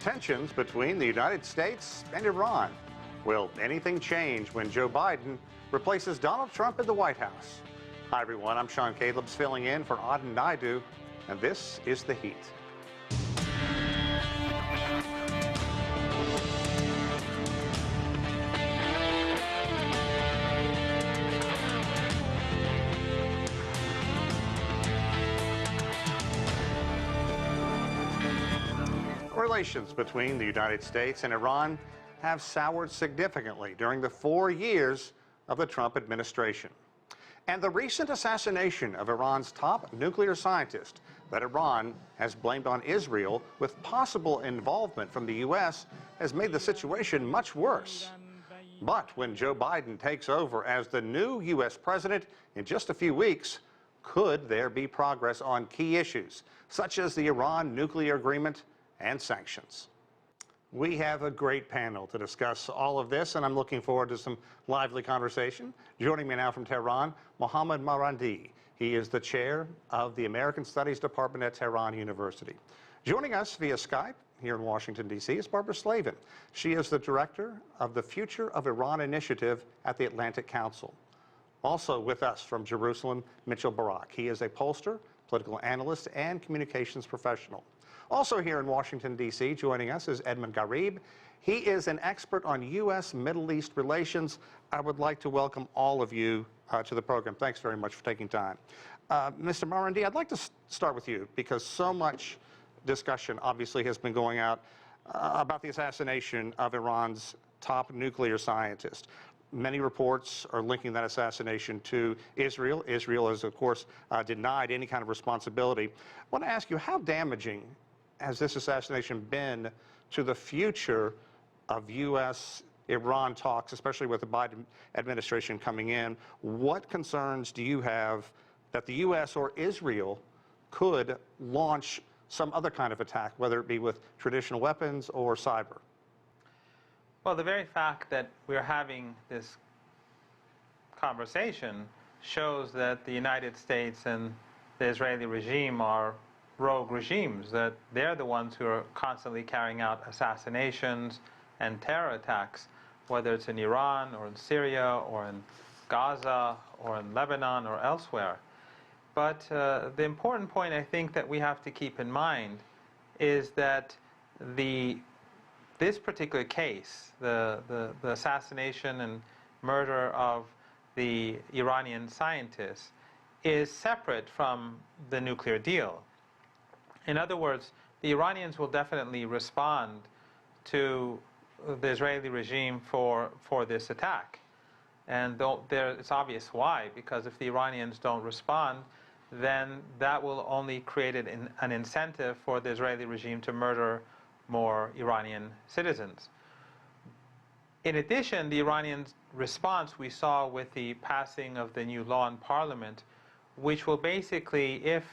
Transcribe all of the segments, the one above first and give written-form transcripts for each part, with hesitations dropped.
Tensions between the United States and Iran. Will anything change when Joe Biden replaces Donald Trump in the White House? Hi, everyone. I'm Sean Calebs filling in for Auden Naidu, and this is The Heat. Relations between the United States and Iran have soured significantly during the 4 years of the Trump administration. And the recent assassination of Iran's top nuclear scientist that Iran has blamed on Israel with possible involvement from the U.S. has made the situation much worse. But when Joe Biden takes over as the new U.S. president in just a few weeks, could there be progress on key issues, such as the Iran nuclear agreement and sanctions? We have a great panel to discuss all of this, and I'm looking forward to some lively conversation. Joining me now from Tehran, Mohammad Marandi. He is the chair of the American Studies Department at Tehran University. Joining us via Skype here in Washington, D.C. is Barbara Slavin. She is the director of the Future of Iran Initiative at the Atlantic Council. Also with us from Jerusalem, Mitchell Barak. He is a pollster, political analyst, and communications professional. Also here in Washington, D.C., joining us is Edmund Garib. He is an expert on U.S. Middle East relations. I would like to welcome all of you to the program. Thanks very much for taking time. Mr. Marandi, I'd like to start with you because so much discussion obviously has been going out about the assassination of Iran's top nuclear scientist. Many reports are linking that assassination to Israel. Israel has, of course, denied any kind of responsibility. I want to ask you, how damaging has this assassination been to the future of U.S.-Iran talks, especially with the Biden administration coming in? What concerns do you have that the U.S. or Israel could launch some other kind of attack, whether it be with traditional weapons or cyber? Well, the very fact that we're having this conversation shows that the United States and the Israeli regime are rogue regimes, that they're the ones who are constantly carrying out assassinations and terror attacks, whether it's in Iran or in Syria or in Gaza or in Lebanon or elsewhere. But the important point I think that we have to keep in mind is that this particular case, the assassination and murder of the Iranian scientist, is separate from the nuclear deal. In other words, the Iranians will definitely respond to the Israeli regime for this attack. And it's obvious why, because if the Iranians don't respond, then that will only create an incentive for the Israeli regime to murder more Iranian citizens. In addition, the Iranian response we saw with the passing of the new law in Parliament, which will basically, if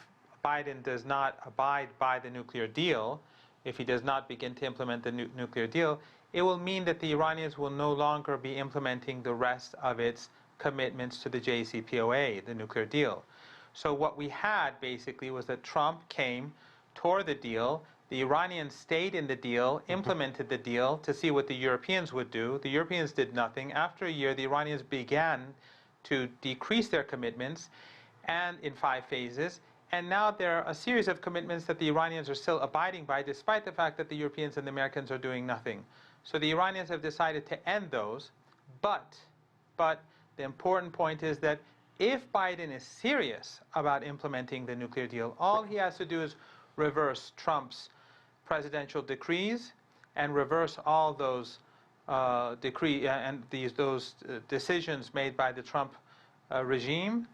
Biden does not abide by the nuclear deal, if he does not begin to implement the nuclear deal, it will mean that the Iranians will no longer be implementing the rest of its commitments to the JCPOA, the nuclear deal. So what we had basically was that Trump came, toward the deal, the Iranians stayed in the deal, implemented the deal to see what the Europeans would do. The Europeans did nothing. After a year, the Iranians began to decrease their commitments, and in 5 phases. And now there are a series of commitments that the Iranians are still abiding by, despite the fact that the Europeans and the Americans are doing nothing. So the Iranians have decided to end those. But the important point is that if Biden is serious about implementing the nuclear deal, all he has to do is reverse Trump's presidential decrees and reverse all those decisions made by the Trump regime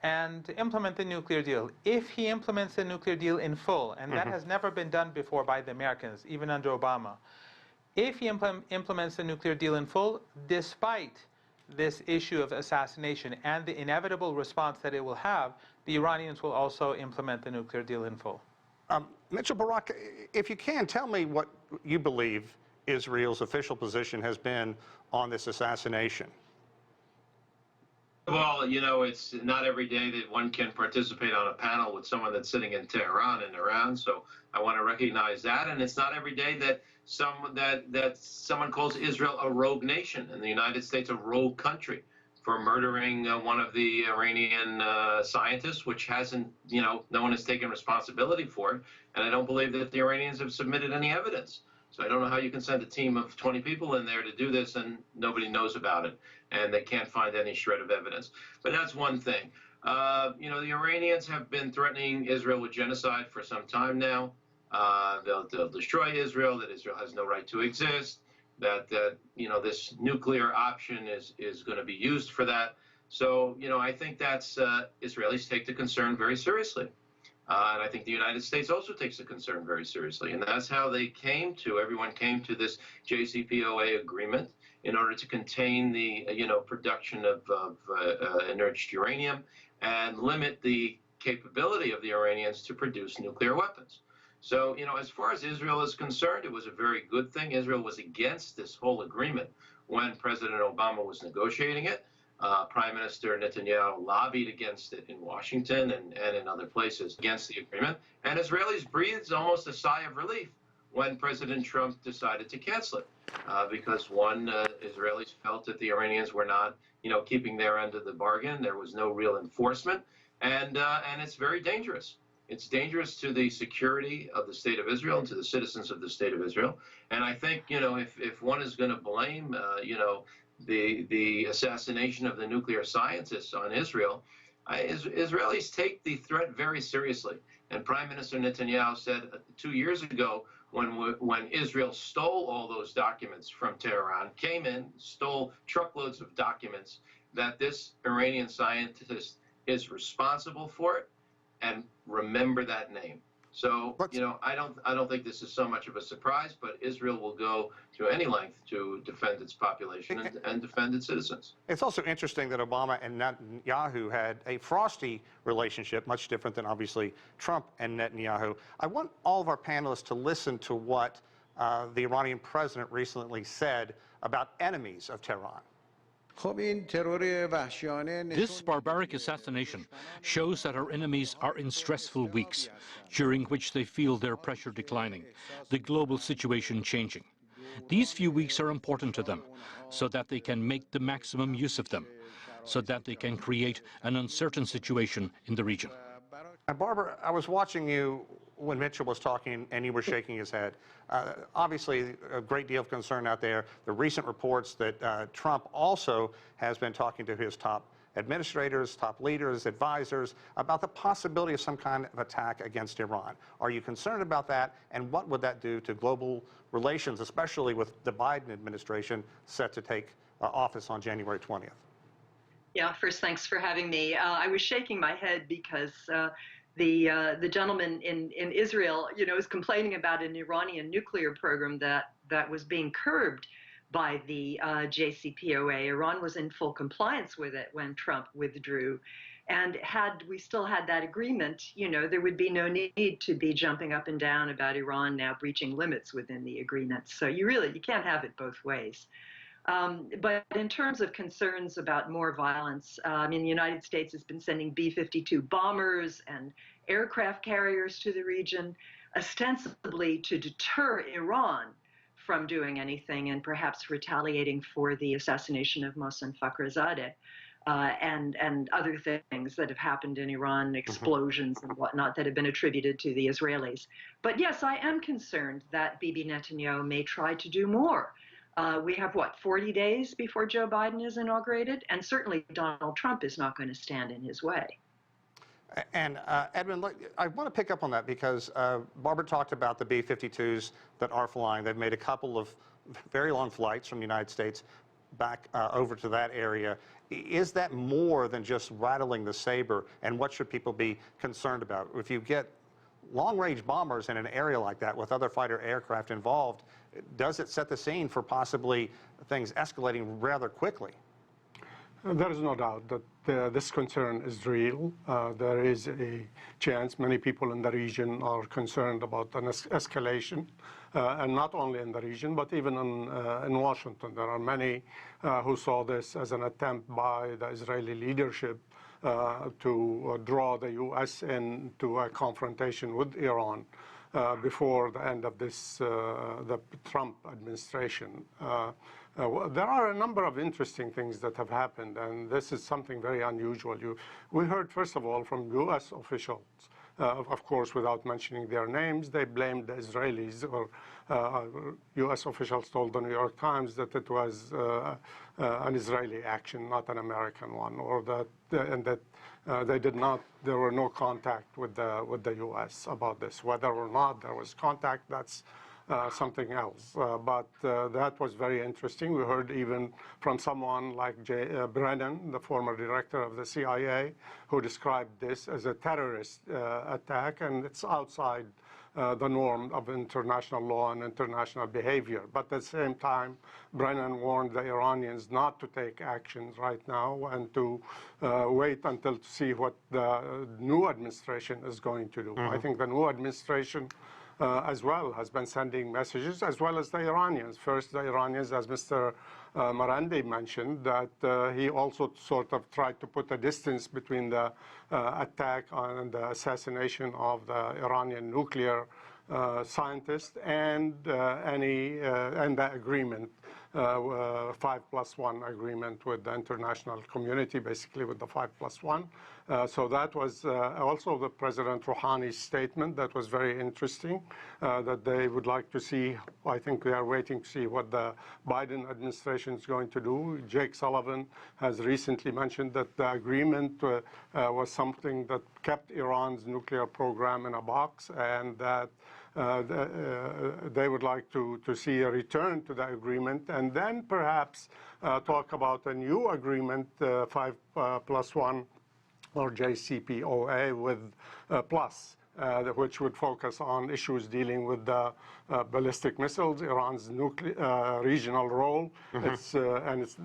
and implement the nuclear deal. If he implements the nuclear deal in full, and that has never been done before by the Americans, even under Obama, if he implements the nuclear deal in full, despite this issue of assassination and the inevitable response that it will have, the Iranians will also implement the nuclear deal in full. Mitchell Barak, if you can, tell me what you believe Israel's official position has been on this assassination. of all, you know, it's not every day that one can participate on a panel with someone that's sitting in Tehran and Iran. So I want to recognize that. And it's not every day that someone calls Israel a rogue nation and the United States a rogue country for murdering one of the Iranian scientists, which hasn't, you know, no one has taken responsibility for it. And I don't believe that the Iranians have submitted any evidence. So I don't know how you can send a team of 20 people in there to do this and nobody knows about it and they can't find any shred of evidence. But that's one thing. You know, the Iranians have been threatening Israel with genocide for some time now. They'll destroy Israel, that Israel has no right to exist, that you know, this nuclear option is going to be used for that. So, you know, I think that's Israelis take the concern very seriously. And I think the United States also takes the concern very seriously. And that's how everyone came to this JCPOA agreement in order to contain the, you know, production of enriched uranium and limit the capability of the Iranians to produce nuclear weapons. So, you know, as far as Israel is concerned, it was a very good thing. Israel was against this whole agreement when President Obama was negotiating it. Prime Minister Netanyahu lobbied against it in Washington and in other places against the agreement. And Israelis breathed almost a sigh of relief when President Trump decided to cancel it, because Israelis felt that the Iranians were not, you know, keeping their end of the bargain. There was no real enforcement, and it's very dangerous. It's dangerous to the security of the state of Israel and to the citizens of the state of Israel. And I think, you know, if one is going to blame, you know, the assassination of the nuclear scientists on Israel, Israelis take the threat very seriously. And Prime Minister Netanyahu said 2 years ago, when Israel stole all those documents from Tehran, came in, stole truckloads of documents, that this Iranian scientist is responsible for it, and remember that name. So, you know, I don't think this is so much of a surprise, but Israel will go to any length to defend its population and defend its citizens. It's also interesting that Obama and Netanyahu had a frosty relationship, much different than obviously Trump and Netanyahu. I want all of our panelists to listen to what the Iranian president recently said about enemies of Tehran. This barbaric assassination shows that our enemies are in stressful weeks, during which they feel their pressure declining, the global situation changing. These few weeks are important to them, so that they can make the maximum use of them, so that they can create an uncertain situation in the region. And Barbara, I was watching you when Mitchell was talking and you were shaking his head. Obviously, a great deal of concern out there. The recent reports that Trump also has been talking to his top administrators, top leaders, advisors about the possibility of some kind of attack against Iran. Are you concerned about that? And what would that do to global relations, especially with the Biden administration set to take office on January 20th? Yeah, first, thanks for having me. I was shaking my head because the gentleman in Israel, you know, is complaining about an Iranian nuclear program that was being curbed by the JCPOA. Iran was in full compliance with it when Trump withdrew. And had we still had that agreement, you know, there would be no need to be jumping up and down about Iran now breaching limits within the agreement. So you can't have it both ways. But in terms of concerns about more violence, I mean, the United States has been sending B-52 bombers and aircraft carriers to the region, ostensibly to deter Iran from doing anything and perhaps retaliating for the assassination of Mohsen Fakhrizadeh and other things that have happened in Iran, explosions and whatnot that have been attributed to the Israelis. But yes, I am concerned that Bibi Netanyahu may try to do more. We have, 40 days before Joe Biden is inaugurated? And certainly Donald Trump is not going to stand in his way. And Edmund, I want to pick up on that because Barbara talked about the B-52s that are flying. They've made a couple of very long flights from the United States back over to that area. Is that more than just rattling the saber? And what should people be concerned about? If you get long-range bombers in an area like that with other fighter aircraft involved, does it set the scene for possibly things escalating rather quickly? There is no doubt that this concern is real. There is a chance many people in the region are concerned about an escalation, and not only in the region, but even in Washington. There are many who saw this as an attempt by the Israeli leadership to draw the U.S. into a confrontation with Iran before the end of the Trump administration. There are a number of interesting things that have happened, and this is something very unusual. We heard, first of all, from U.S. officials, of course, without mentioning their names. They blamed the Israelis, or U.S. officials told the New York Times that it was an Israeli action, not an American one, or that they did not. There were no contact with the U.S. about this. Whether or not there was contact, that's something else. But that was very interesting. We heard even from someone like Brennan, the former director of the CIA, who described this as a terrorist attack, and it's outside the norm of international law and international behavior. But at the same time, Brennan warned the Iranians not to take actions right now and to wait until to see what the new administration is going to do. I think the new administration as well has been sending messages, as well as the Iranians. First, the Iranians, as Mr. Marandi mentioned, that he also sort of tried to put a distance between the attack and the assassination of the Iranian nuclear scientist and the agreement, 5+1 agreement with the international community, basically with the 5+1. So that was also the President Rouhani's statement. That was very interesting, that they would like to see. I think we are waiting to see what the Biden administration is going to do. Jake Sullivan has recently mentioned that the agreement was something that kept Iran's nuclear program in a box, and that they would like to see a return to the agreement, and then perhaps talk about a new agreement, 5+1, or JCPOA with plus, which would focus on issues dealing with the ballistic missiles, Iran's nuclear regional role, and it's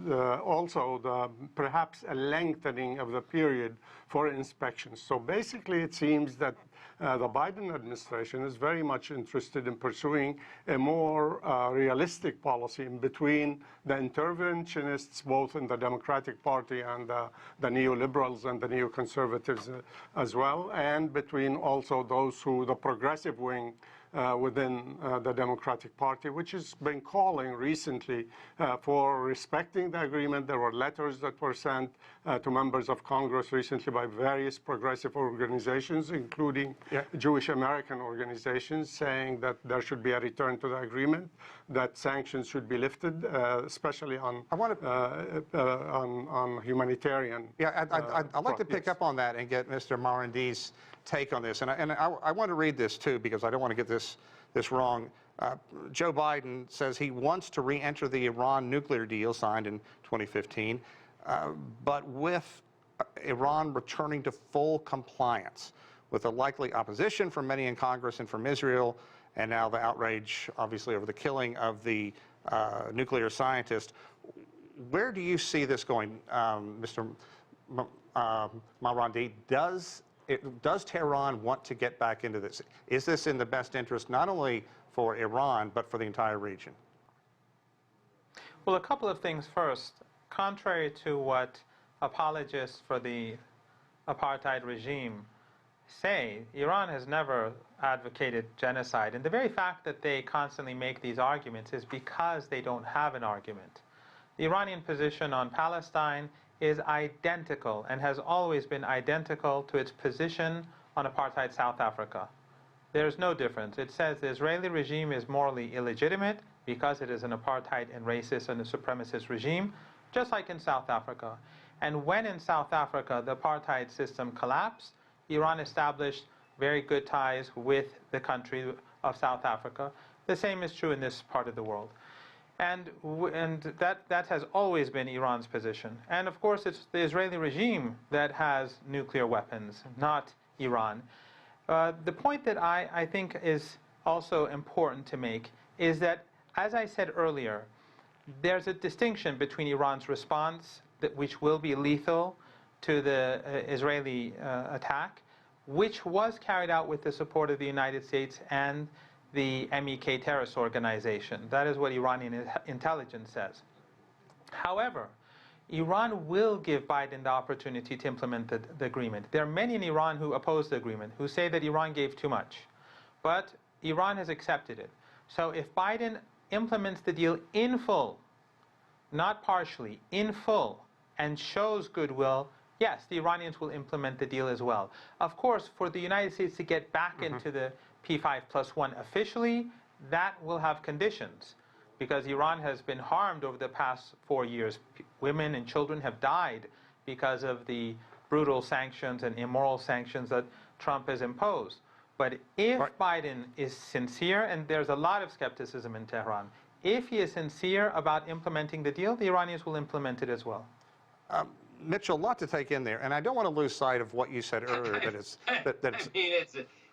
also perhaps a lengthening of the period for inspections. So basically, it seems that the Biden administration is very much interested in pursuing a more realistic policy in between the interventionists, both in the Democratic Party and the neoliberals and the neoconservatives as well, and between also those who, the progressive wing within the Democratic Party, which has been calling recently for respecting the agreement. There were letters that were sent to members of Congress recently by various progressive organizations, including Jewish American organizations, saying that there should be a return to the agreement, that sanctions should be lifted, especially on humanitarian. Yeah, I'd like to pick up on that and get Mr. Marandi's take on this, and I want to read this too, because I don't want to get this wrong. Joe Biden says he wants to re-enter the Iran nuclear deal signed in 2015, but with Iran returning to full compliance, with a likely opposition from many in Congress and from Israel, and now the outrage, obviously, over the killing of the nuclear scientist. Where do you see this going, Mr. Marandi? Does Tehran want to get back into this? Is this in the best interest not only for Iran, but for the entire region? Well, a couple of things first. Contrary to what apologists for the apartheid regime say, Iran has never advocated genocide. And the very fact that they constantly make these arguments is because they don't have an argument. The Iranian position on Palestine is identical and has always been identical to its position on apartheid South Africa. There's no difference. It says the Israeli regime is morally illegitimate because it is an apartheid and racist and a supremacist regime, just like in South Africa. And when in South Africa the apartheid system collapsed, Iran established very good ties with the country of South Africa. The same is true in this part of the world. And that has always been Iran's position. And of course, it's the Israeli regime that has nuclear weapons, not Iran. The point that I think is also important to make is that, as I said earlier, there's a distinction between Iran's response which will be lethal to the Israeli attack, which was carried out with the support of the United States and the MEK terrorist organization. That is what Iranian intelligence says. However, Iran will give Biden the opportunity to implement the agreement. There are many in Iran who oppose the agreement, who say that Iran gave too much. But Iran has accepted it. So if Biden implements the deal in full, not partially, in full, and shows goodwill, yes, the Iranians will implement the deal as well. Of course, for the United States to get back into the P5+1 officially, that will have conditions, because Iran has been harmed over the past 4 years. Women and children have died because of the brutal sanctions and immoral sanctions that Trump has imposed. But if Biden is sincere, and there's a lot of skepticism in Tehran, if he is sincere about implementing the deal, the Iranians will implement it as well. Mitchell, a lot to take in there, and I don't want to lose sight of what you said earlier. That it's, I mean,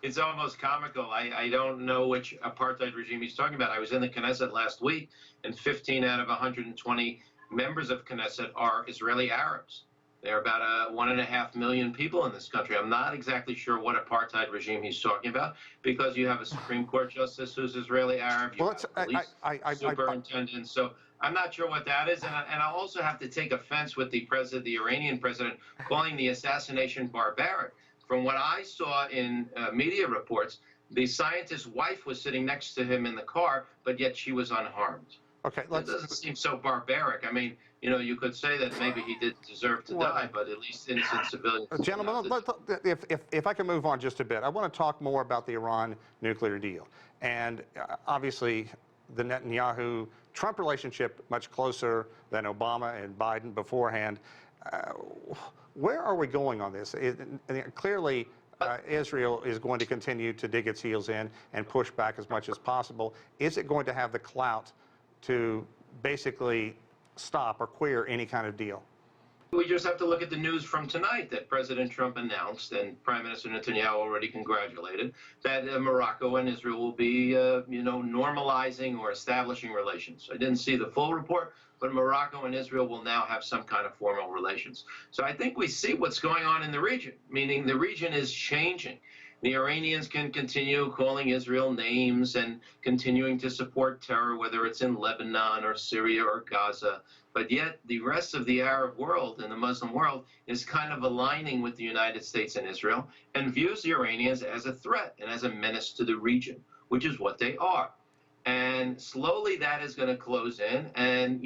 it's almost comical. I don't know which apartheid regime he's talking about. I was in the Knesset last week, and 15 out of 120 members of Knesset are Israeli Arabs. There are about 1.5 million people in this country. I'm not exactly sure what apartheid regime he's talking about, because you have a Supreme Court justice who's Israeli Arab, you have a police superintendent. So I'm not sure what that is, and I also have to take offense with the Iranian president, calling the assassination barbaric. From what I saw in media reports, the scientist's wife was sitting next to him in the car, but yet she was unharmed. Okay, It doesn't seem so barbaric. I mean, you know, you could say that maybe he did deserve to die, but at least innocent civilians. Gentlemen, if I can move on just a bit, I want to talk more about the Iran nuclear deal. And obviously, the Netanyahu-Trump relationship much closer than Obama and Biden beforehand. Where are we going on this? Clearly, Israel is going to continue to dig its heels in and push back as much as possible. Is it going to have the clout to basically stop or queer any kind of deal? We just have to look at the news from tonight that President Trump announced, and Prime Minister Netanyahu already congratulated, that Morocco and Israel will be, normalizing or establishing relations. I didn't see the full report, but Morocco and Israel will now have some kind of formal relations. So I think we see what's going on in the region, meaning the region is changing. The Iranians can continue calling Israel names and continuing to support terror, whether it's in Lebanon or Syria or Gaza. But yet the rest of the Arab world and the Muslim world is kind of aligning with the United States and Israel and views the Iranians as a threat and as a menace to the region, which is what they are. And slowly that is going to close in. And,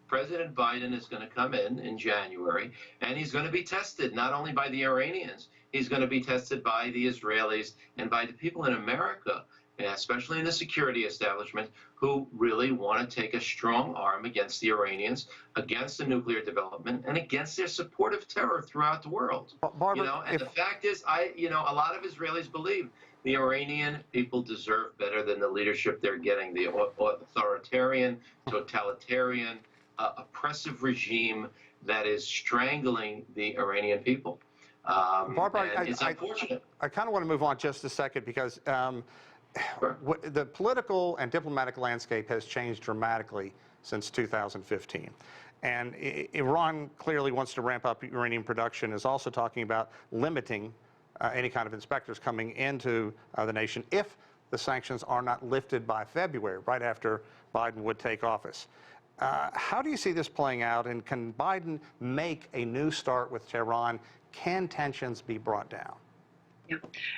President Biden is going to come in January, and he's going to be tested not only by the Iranians, he's going to be tested by the Israelis and by the people in America, especially in the security establishment, who really want to take a strong arm against the Iranians, against the nuclear development, and against their support of terror throughout the world. Barbara, the fact is, a lot of Israelis believe the Iranian people deserve better than the leadership they're getting, the authoritarian, totalitarian, oppressive regime that is strangling the Iranian people. Barbara, it's unfortunate. I kind of want to move on just a second, because the political and diplomatic landscape has changed dramatically since 2015. And Iran clearly wants to ramp up uranium production, is also talking about limiting any kind of inspectors coming into the nation if the sanctions are not lifted by February, right after Biden would take office. How do you see this playing out, and can Biden make a new start with Tehran? Can tensions be brought down? Yeah.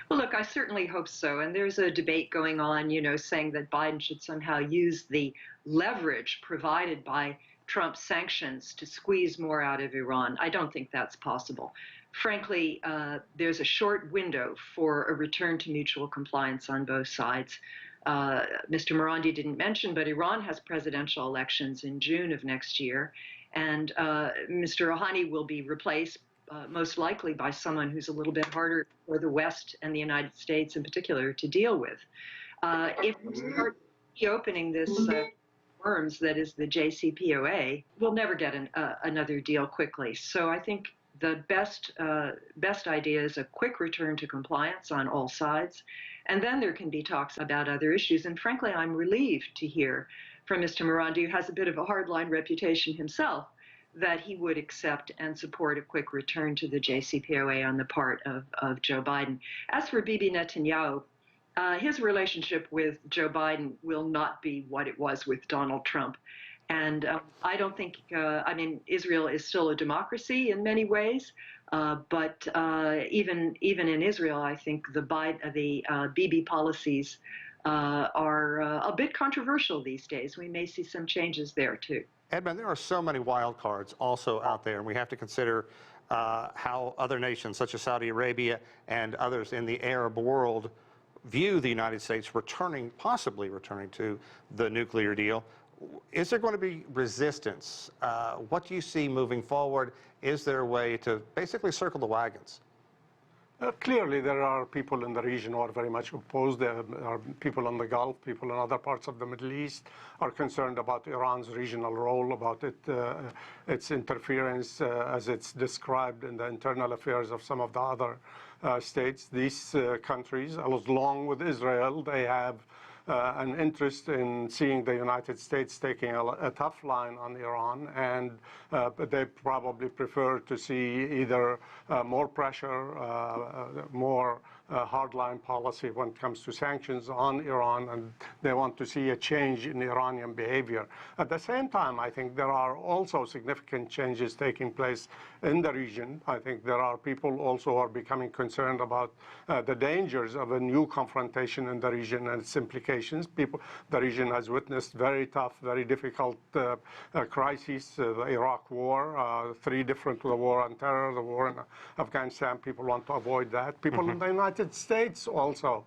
Well, look, I certainly hope so. And there's a debate going on, saying that Biden should somehow use the leverage provided by Trump's sanctions to squeeze more out of Iran. I don't think that's possible. Frankly, there's a short window for a return to mutual compliance on both sides. Mr. Morandi didn't mention, but Iran has presidential elections in June of next year, and Mr. Rouhani will be replaced most likely by someone who's a little bit harder for the West and the United States in particular to deal with. If we start reopening this worms that is the JCPOA, we'll never get another deal quickly. So I think the best idea is a quick return to compliance on all sides, and then there can be talks about other issues. And frankly, I'm relieved to hear from Mr. Morandi, who has a bit of a hardline reputation himself, that he would accept and support a quick return to the JCPOA on the part of Joe Biden. As for Bibi Netanyahu, his relationship with Joe Biden will not be what it was with Donald Trump. And I don't think, I mean, Israel is still a democracy in many ways, but even in Israel, I think the Bibi policies are a bit controversial these days. We may see some changes there too. Edmund, there are so many wild cards also out there, and we have to consider how other nations, such as Saudi Arabia and others in the Arab world, view the United States possibly returning to the nuclear deal. Is there going to be resistance? What do you see moving forward? Is there a way to basically circle the wagons? Clearly, there are people in the region who are very much opposed. There are people in the Gulf, people in other parts of the Middle East are concerned about Iran's regional role, about its interference as it's described in the internal affairs of some of the other states. These countries, along with Israel, they have an interest in seeing the United States taking a tough line on Iran, and but they probably prefer to see either more pressure, more hardline policy when it comes to sanctions on Iran, and they want to see a change in Iranian behavior. At the same time, I think there are also significant changes taking place in the region. I think there are people also who are becoming concerned about the dangers of a new confrontation in the region and its implications. The region has witnessed very tough, very difficult crises, the Iraq War, three different, the war on terror, the war in Afghanistan. People want to avoid that. People in the United States also.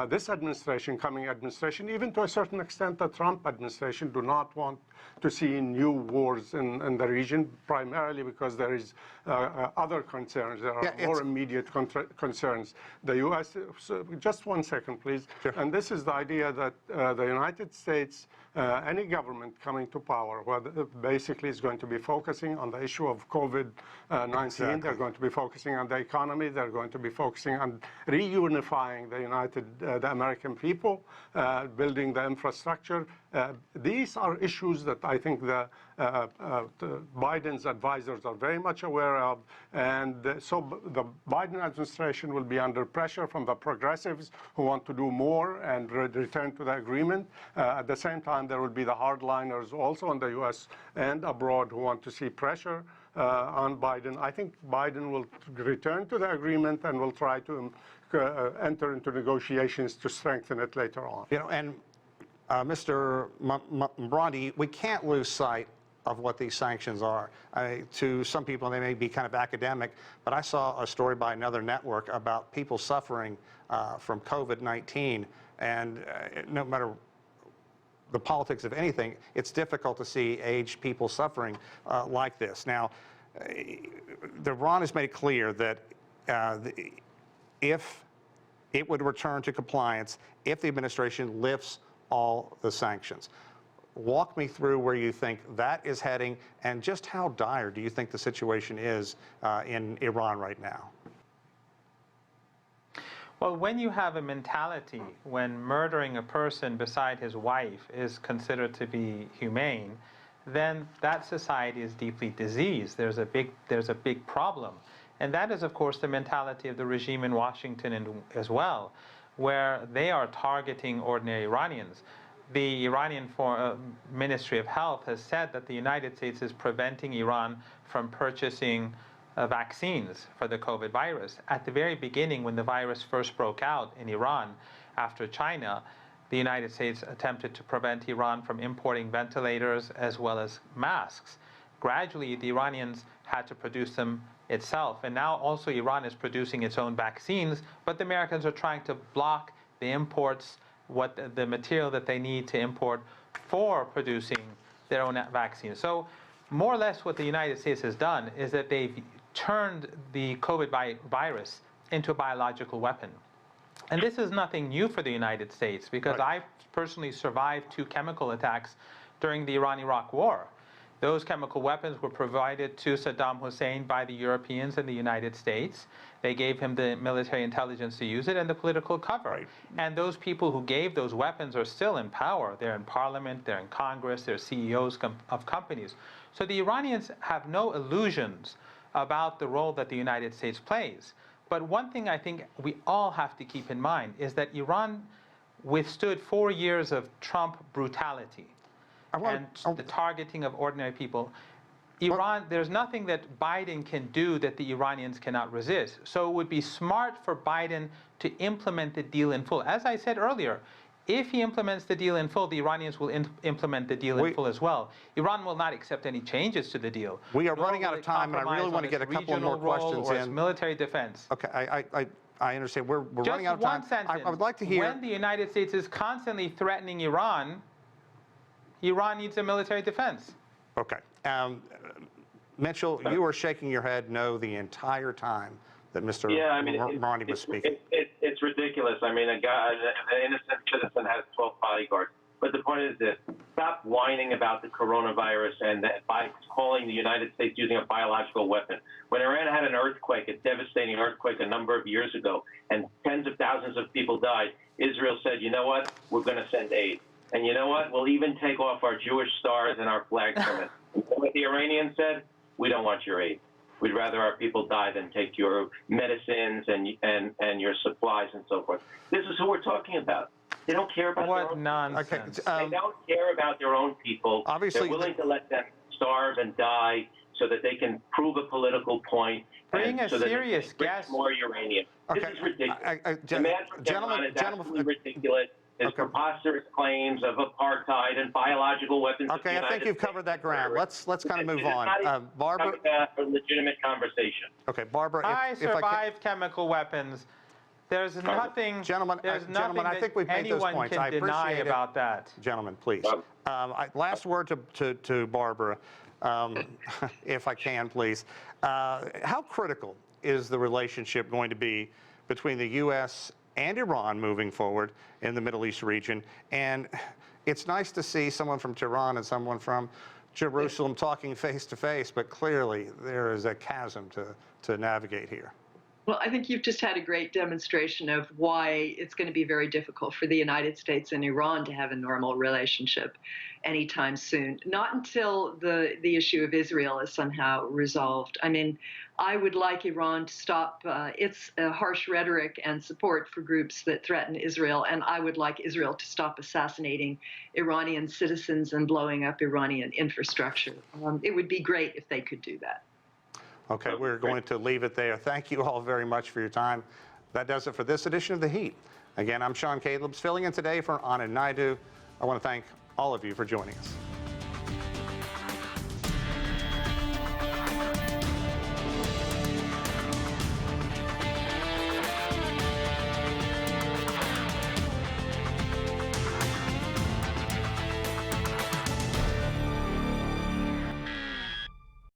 This administration, coming administration, even to a certain extent the Trump administration, do not want to see new wars in the region, primarily because there is other concerns. There are more immediate concerns. The U.S., just 1 second, please. Sure. And this is the idea that the United States, any government coming to power, basically is going to be focusing on the issue of COVID-19. Exactly. They're going to be focusing on the economy. They're going to be focusing on reunifying the American people, building the infrastructure. These are issues that I think the Biden's advisors are very much aware of, and so the Biden administration will be under pressure from the progressives who want to do more and return to the agreement. At the same time, there will be the hardliners also in the U.S. and abroad who want to see pressure on Biden. I think Biden will return to the agreement and will try to enter into negotiations to strengthen it later on. You know, and Mr. Brandi, we can't lose sight of what these sanctions are. To some people, they may be kind of academic, but I saw a story by another network about people suffering from COVID-19, and no matter the politics of anything, it's difficult to see aged people suffering like this. Now, Iran has made it clear that if it would return to compliance, if the administration lifts all the sanctions. Walk me through where you think that is heading, and just how dire do you think the situation is in Iran right now? Well, when you have a mentality when murdering a person beside his wife is considered to be humane, then that society is deeply diseased. There's a big problem. And that is, of course, the mentality of the regime in Washington as well, where they are targeting ordinary Iranians. The Iranian Ministry of Health has said that the United States is preventing Iran from purchasing vaccines for the COVID virus. At the very beginning, when the virus first broke out in Iran after China, the United States attempted to prevent Iran from importing ventilators as well as masks. Gradually, the Iranians had to produce them itself, and now also Iran is producing its own vaccines, but the Americans are trying to block the imports, the material that they need to import for producing their own vaccines. So more or less what the United States has done is that they've turned the COVID virus into a biological weapon. And this is nothing new for the United States, because I personally survived 2 chemical attacks during the Iran-Iraq War. Those chemical weapons were provided to Saddam Hussein by the Europeans and the United States. They gave him the military intelligence to use it and the political cover. Right. And those people who gave those weapons are still in power. They're in parliament, they're in Congress, they're CEOs of companies. So the Iranians have no illusions about the role that the United States plays. But one thing I think we all have to keep in mind is that Iran withstood 4 years of Trump brutality and the targeting of ordinary people. Iran, there's nothing that Biden can do that the Iranians cannot resist. So it would be smart for Biden to implement the deal in full. As I said earlier, if he implements the deal in full, the Iranians will implement the deal in full as well. Iran will not accept any changes to the deal. We are running out of time, and I really want to get a couple of more questions or in. Its military defense. Okay, I understand. We're running out of time. Just one sentence. I would like to hear. When the United States is constantly threatening Iran, Iran needs a military defense. Okay. Mitchell, you were shaking your head no the entire time that Mr. Ronnie was speaking. It's ridiculous. I mean, an innocent citizen has 12 bodyguards. But the point is this: stop whining about the coronavirus and by calling the United States using a biological weapon. When Iran had an earthquake, a devastating earthquake a number of years ago, and tens of thousands of people died, Israel said, you know what, we're going to send aid. And you know what, we'll even take off our Jewish stars and our flags from it. You know what the Iranians said? We don't want your aid. We'd rather our people die than take your medicines and your supplies and so forth. This is who we're talking about. They don't care about their own nonsense. they don't care about their own people. Obviously, they're willing to let them starve and die so that they can prove a political point. Bring a so serious guest. More uranium. Okay. This is ridiculous. The man from gentlemen, Tehran is absolutely ridiculous. His preposterous claims of apartheid and biological weapons. Okay, I think you've covered that ground. Let's kind of move on. Barbara, a legitimate conversation. Okay, Barbara. I survived chemical weapons. There's nothing. Gentlemen, I think we've made those points. I appreciate deny about that. Gentlemen, please. Last word to Barbara, if I can, please. How critical is the relationship going to be between the U.S. and Iran moving forward in the Middle East region? And it's nice to see someone from Tehran and someone from Jerusalem talking face to face, but clearly there is a chasm to navigate here. Well, I think you've just had a great demonstration of why it's going to be very difficult for the United States and Iran to have a normal relationship anytime soon. Not until the issue of Israel is somehow resolved. I mean, I would like Iran to stop its harsh rhetoric and support for groups that threaten Israel, and I would like Israel to stop assassinating Iranian citizens and blowing up Iranian infrastructure. It would be great if they could do that. Okay, we're going to leave it there. Thank you all very much for your time. That does it for this edition of The Heat. Again, I'm Sean Calebs, filling in today for Anand Naidu. I want to thank all of you for joining us.